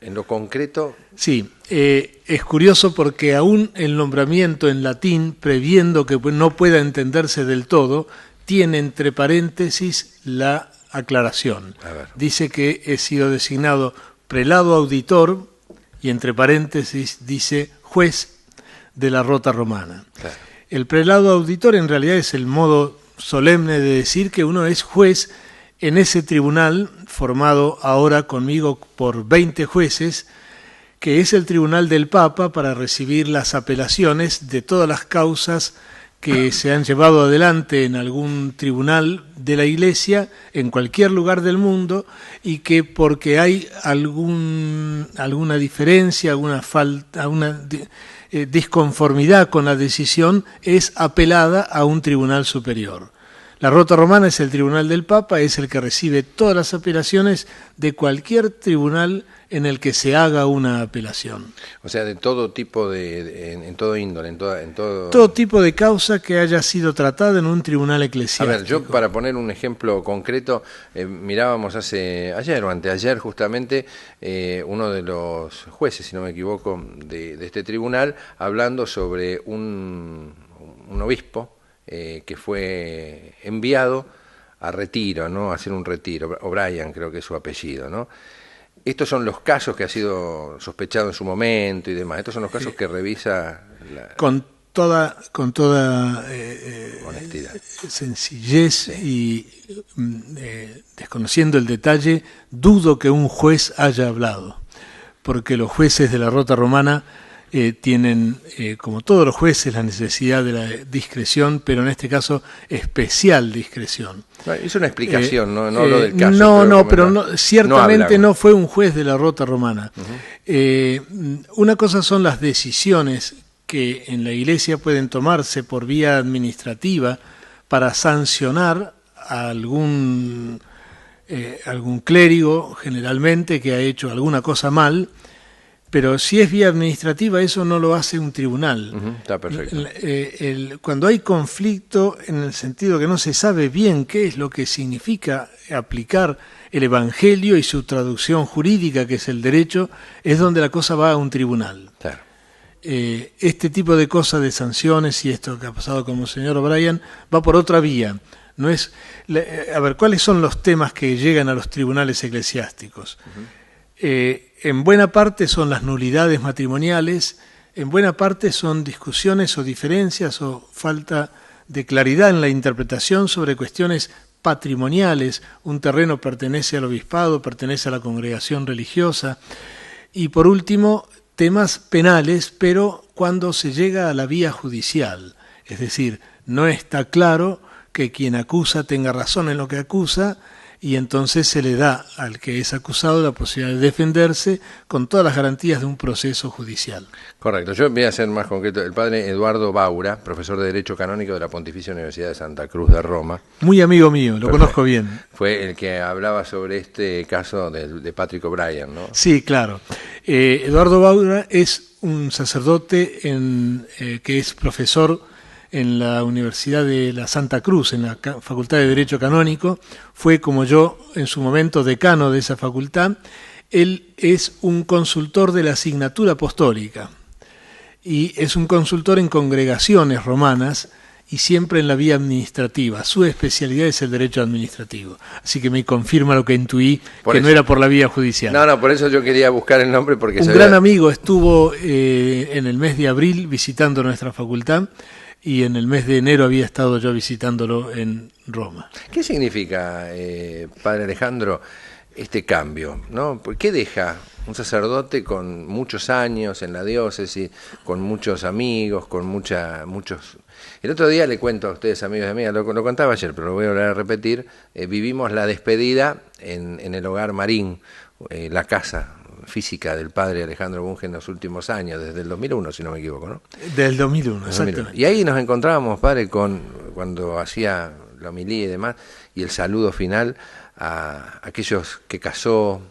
en lo concreto. Sí, es curioso porque aún el nombramiento en latín, previendo que no pueda entenderse del todo, tiene entre paréntesis la aclaración. Dice que he sido designado prelado auditor y entre paréntesis dice juez de la Rota Romana. Claro. El prelado auditor en realidad es el modo solemne de decir que uno es juez en ese tribunal formado ahora conmigo por 20 jueces, que es el tribunal del Papa para recibir las apelaciones de todas las causas que se han llevado adelante en algún tribunal de la Iglesia en cualquier lugar del mundo y que porque hay alguna diferencia, alguna falta, disconformidad con la decisión es apelada a un tribunal superior. La Rota Romana es el tribunal del Papa, es el que recibe todas las apelaciones de cualquier tribunal en el que se haga una apelación. O sea, de todo tipo, en todo índole, en todo... Todo tipo de causa que haya sido tratada en un tribunal eclesiástico. A ver, yo para poner un ejemplo concreto, mirábamos ayer o anteayer justamente uno de los jueces, si no me equivoco, de este tribunal, hablando sobre un obispo que fue enviado a retiro, ¿no? A hacer un retiro. O'Brien creo que es su apellido, ¿no? Estos son los casos que ha sido sospechado en su momento y demás. Estos son los casos que revisa con toda honestidad, sencillez y desconociendo el detalle, dudo que un juez haya hablado, porque los jueces de la Rota Romana tienen, como todos los jueces, la necesidad de la discreción, pero en este caso especial discreción. Es una explicación, no lo del caso. Ciertamente no fue un juez de la Rota Romana. Una cosa son las decisiones que en la Iglesia pueden tomarse por vía administrativa para sancionar a algún clérigo, generalmente, que ha hecho alguna cosa mal. Pero si es vía administrativa, eso no lo hace un tribunal. Está perfecto. Cuando hay conflicto, en el sentido que no se sabe bien qué es lo que significa aplicar el Evangelio y su traducción jurídica, que es el derecho, es donde la cosa va a un tribunal. Claro. Este tipo de cosas de sanciones y esto que ha pasado con el señor O'Brien va por otra vía. No es, a ver, ¿cuáles son los temas que llegan a los tribunales eclesiásticos? En buena parte son las nulidades matrimoniales, en buena parte son discusiones o diferencias o falta de claridad en la interpretación sobre cuestiones patrimoniales. Un terreno pertenece al obispado, pertenece a la congregación religiosa. Y por último, temas penales, pero cuando se llega a la vía judicial. Es decir, no está claro que quien acusa tenga razón en lo que acusa, y entonces se le da al que es acusado la posibilidad de defenderse con todas las garantías de un proceso judicial. Correcto. Yo voy a ser más concreto. El padre Eduardo Baura, profesor de Derecho Canónico de la Pontificia Universidad de Santa Cruz de Roma. Muy amigo mío, lo conozco bien. Fue el que hablaba sobre este caso de Patrick O'Brien, ¿no? Sí, claro. Eduardo Baura es un sacerdote que es profesor en la Universidad de la Santa Cruz, en la Facultad de Derecho Canónico. Fue, como yo, en su momento decano de esa facultad. Él es un consultor de la asignatura apostólica y es un consultor en congregaciones romanas y siempre en la vía administrativa. Su especialidad es el derecho administrativo. Así que me confirma lo que intuí, que no era por la vía judicial. No, por eso yo quería buscar el nombre. Porque un gran amigo estuvo en el mes de abril visitando nuestra facultad, y en el mes de enero había estado yo visitándolo en Roma. ¿Qué significa, padre Alejandro, este cambio, ¿no? ¿Por qué deja un sacerdote con muchos años en la diócesis, con muchos amigos, con muchos... El otro día le cuento a ustedes, amigos y amigas, lo contaba ayer, pero lo voy a volver a repetir, vivimos la despedida en el hogar Marín, la casa física del padre Alejandro Bunge en los últimos años, desde el 2001, si no me equivoco, ¿no? Del 2001, exactamente. Y ahí nos encontrábamos, padre, cuando hacía la homilía y demás, y el saludo final a aquellos que casó,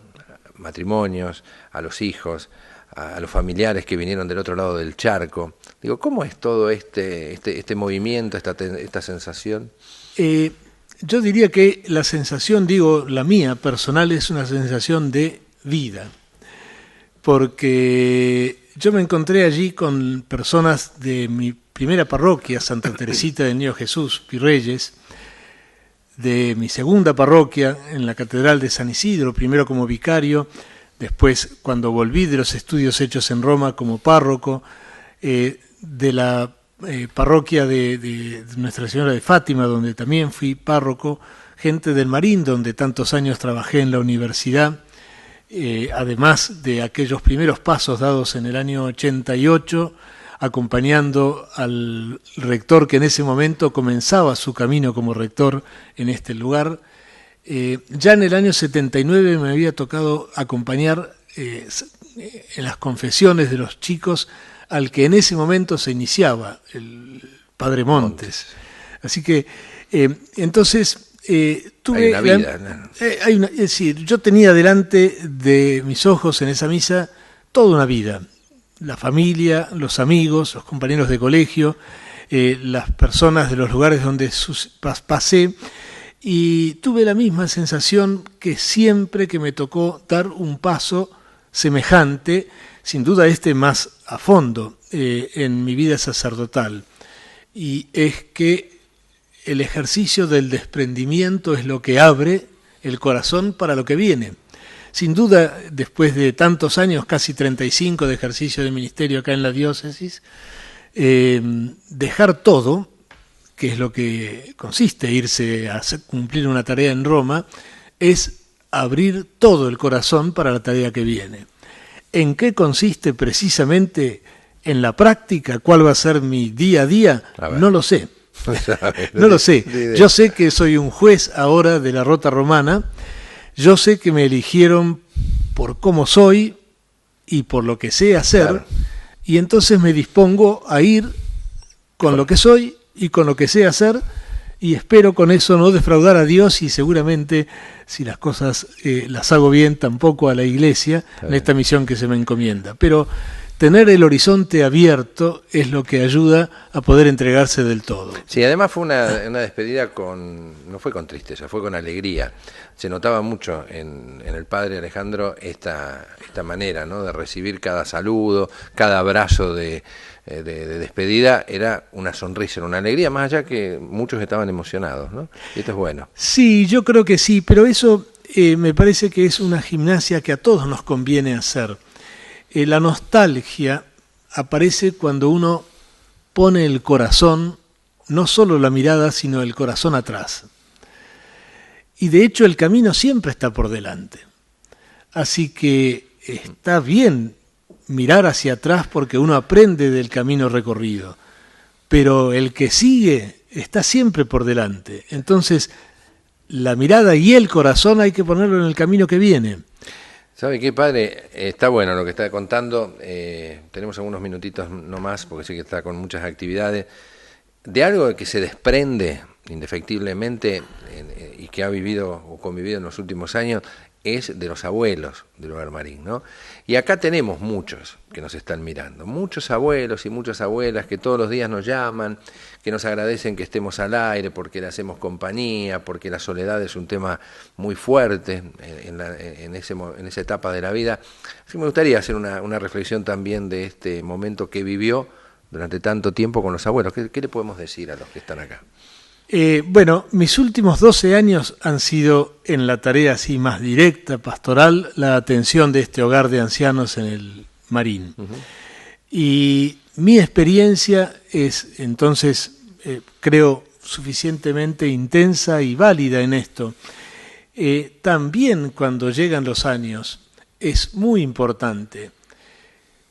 matrimonios, a los hijos, a los familiares que vinieron del otro lado del charco. Digo, ¿cómo es todo este movimiento, esta sensación? Yo diría que la sensación, la mía personal, es una sensación de vida, porque yo me encontré allí con personas de mi primera parroquia, Santa Teresita del Niño Jesús, Virreyes, de mi segunda parroquia en la Catedral de San Isidro, primero como vicario, después cuando volví de los estudios hechos en Roma como párroco, de la parroquia de Nuestra Señora de Fátima, donde también fui párroco, gente del Marín, donde tantos años trabajé en la universidad, además de aquellos primeros pasos dados en el año 88, acompañando al rector que en ese momento comenzaba su camino como rector en este lugar. Ya en el año 79 me había tocado acompañar en las confesiones de los chicos al que en ese momento se iniciaba, el padre Montes. Así que entonces tuve... Hay una vida, ¿no? Es decir, yo tenía delante de mis ojos en esa misa toda una vida. La familia, los amigos, los compañeros de colegio, las personas de los lugares donde pasé, y tuve la misma sensación que siempre que me tocó dar un paso semejante, sin duda más a fondo en mi vida sacerdotal, y es que el ejercicio del desprendimiento es lo que abre el corazón para lo que viene. Sin duda, después de tantos años, casi 35 de ejercicio de ministerio acá en la diócesis, dejar todo, que es lo que consiste irse a cumplir una tarea en Roma, es abrir todo el corazón para la tarea que viene. ¿En qué consiste precisamente en la práctica? ¿Cuál va a ser mi día a día? No lo sé. No lo sé. Yo sé que soy un juez ahora de la Rota Romana. Yo sé que me eligieron por cómo soy y por lo que sé hacer, claro. Y entonces me dispongo a ir con lo que soy y con lo que sé hacer, y espero con eso no defraudar a Dios y seguramente, si las cosas las hago bien, tampoco a la Iglesia, en esta misión que se me encomienda. Pero tener el horizonte abierto es lo que ayuda a poder entregarse del todo. Sí, además fue una despedida no fue con tristeza, fue con alegría. Se notaba mucho en el padre Alejandro esta manera, ¿no?, de recibir cada saludo, cada abrazo de despedida, era una sonrisa, era una alegría, más allá que muchos estaban emocionados, ¿no? Y esto es bueno. Sí, yo creo que sí, pero eso me parece que es una gimnasia que a todos nos conviene hacer. La nostalgia aparece cuando uno pone el corazón, no solo la mirada, sino el corazón atrás. Y de hecho el camino siempre está por delante. Así que está bien mirar hacia atrás porque uno aprende del camino recorrido. Pero el que sigue está siempre por delante. Entonces, la mirada y el corazón hay que ponerlo en el camino que viene. ¿Sabe qué, padre? Está bueno lo que está contando. Tenemos algunos minutitos no más, porque sé que está con muchas actividades. De algo que se desprende indefectiblemente y que ha vivido o convivido en los últimos años es de los abuelos del Hogar Marín, ¿no? Y acá tenemos muchos que nos están mirando, muchos abuelos y muchas abuelas que todos los días nos llaman, que nos agradecen que estemos al aire porque le hacemos compañía, porque la soledad es un tema muy fuerte en esa etapa de la vida. Así me gustaría hacer una reflexión también de este momento que vivió durante tanto tiempo con los abuelos. ¿Qué le podemos decir a los que están acá? Bueno, mis últimos 12 años han sido en la tarea así más directa, pastoral, la atención de este hogar de ancianos en el Marín. Uh-huh. Y mi experiencia es entonces, creo, suficientemente intensa y válida en esto. También cuando llegan los años es muy importante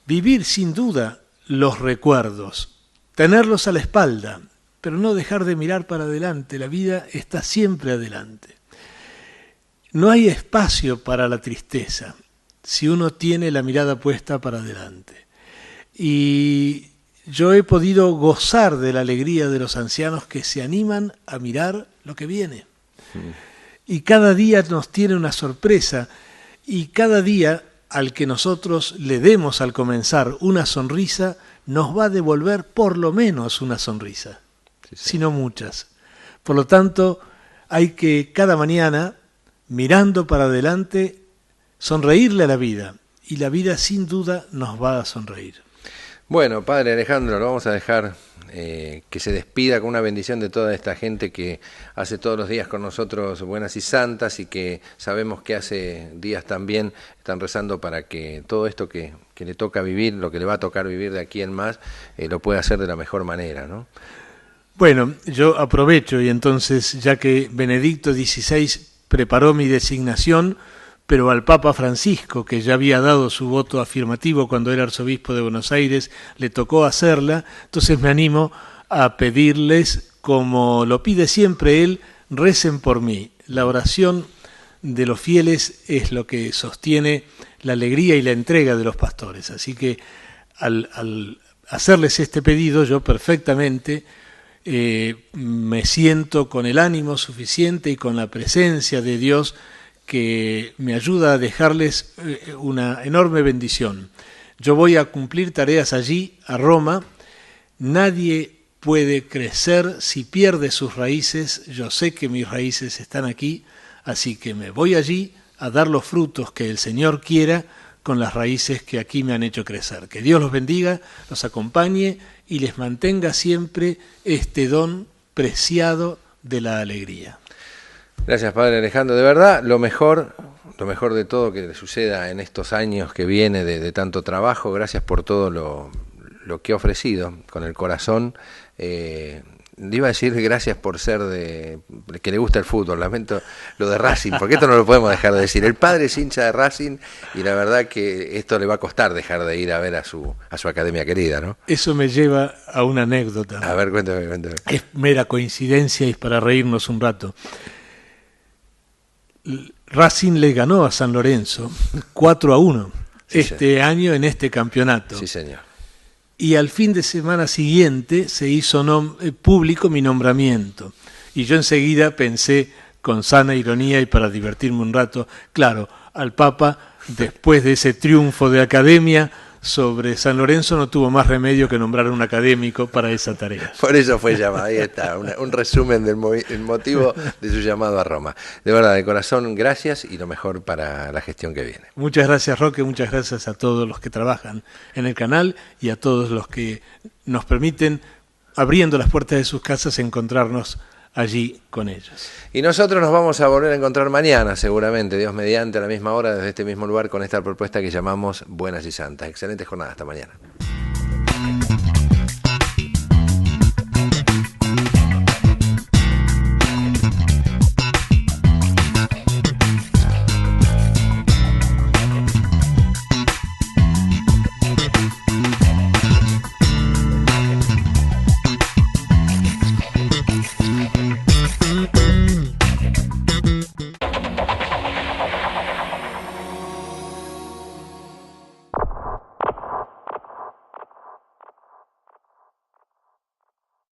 vivir sin duda los recuerdos, tenerlos a la espalda, pero no dejar de mirar para adelante. La vida está siempre adelante. No hay espacio para la tristeza si uno tiene la mirada puesta para adelante. Y yo he podido gozar de la alegría de los ancianos que se animan a mirar lo que viene. Y cada día nos tiene una sorpresa, y cada día al que nosotros le demos al comenzar una sonrisa, nos va a devolver por lo menos una sonrisa. Sí. Sino muchas. Por lo tanto, hay que cada mañana, mirando para adelante, sonreírle a la vida, y la vida sin duda nos va a sonreír. Bueno, padre Alejandro, lo vamos a dejar que se despida con una bendición de toda esta gente que hace todos los días con nosotros buenas y santas, y que sabemos que hace días también están rezando para que todo esto que le toca vivir, lo que le va a tocar vivir de aquí en más, lo pueda hacer de la mejor manera, ¿no? Bueno, yo aprovecho, y entonces, ya que Benedicto XVI preparó mi designación, pero al Papa Francisco, que ya había dado su voto afirmativo cuando era arzobispo de Buenos Aires, le tocó hacerla, entonces me animo a pedirles, como lo pide siempre él, recen por mí. La oración de los fieles es lo que sostiene la alegría y la entrega de los pastores. Así que al hacerles este pedido, yo perfectamente me siento con el ánimo suficiente y con la presencia de Dios que me ayuda a dejarles una enorme bendición. Yo voy a cumplir tareas allí, a Roma. Nadie puede crecer si pierde sus raíces. Yo sé que mis raíces están aquí, así que me voy allí a dar los frutos que el Señor quiera con las raíces que aquí me han hecho crecer. Que Dios los bendiga, los acompañe y les mantenga siempre este don preciado de la alegría. Gracias, padre Alejandro. De verdad, lo mejor de todo que le suceda en estos años que viene de tanto trabajo. Gracias por todo lo que ha ofrecido con el corazón. Le iba a decir gracias por ser que le gusta el fútbol. Lamento lo de Racing, porque esto no lo podemos dejar de decir. El padre es hincha de Racing y la verdad que esto le va a costar dejar de ir a ver a su academia querida, ¿no? Eso me lleva a una anécdota. A ver, cuéntame. Es mera coincidencia y es para reírnos un rato. Racing le ganó a San Lorenzo 4-1 sí, año en este campeonato. Sí, señor. Y al fin de semana siguiente se hizo público mi nombramiento. Y yo enseguida pensé, con sana ironía y para divertirme un rato, claro, al Papa, después de ese triunfo de academia sobre San Lorenzo, no tuvo más remedio que nombrar a un académico para esa tarea. Por eso fue llamado, ahí está, un resumen del motivo de su llamado a Roma. De verdad, de corazón, gracias y lo mejor para la gestión que viene. Muchas gracias, Roque, muchas gracias a todos los que trabajan en el canal y a todos los que nos permiten, abriendo las puertas de sus casas, encontrarnos allí con ellos. Y nosotros nos vamos a volver a encontrar mañana, seguramente, Dios mediante, a la misma hora, desde este mismo lugar, con esta propuesta que llamamos Buenas y Santas. Excelente jornada, hasta mañana.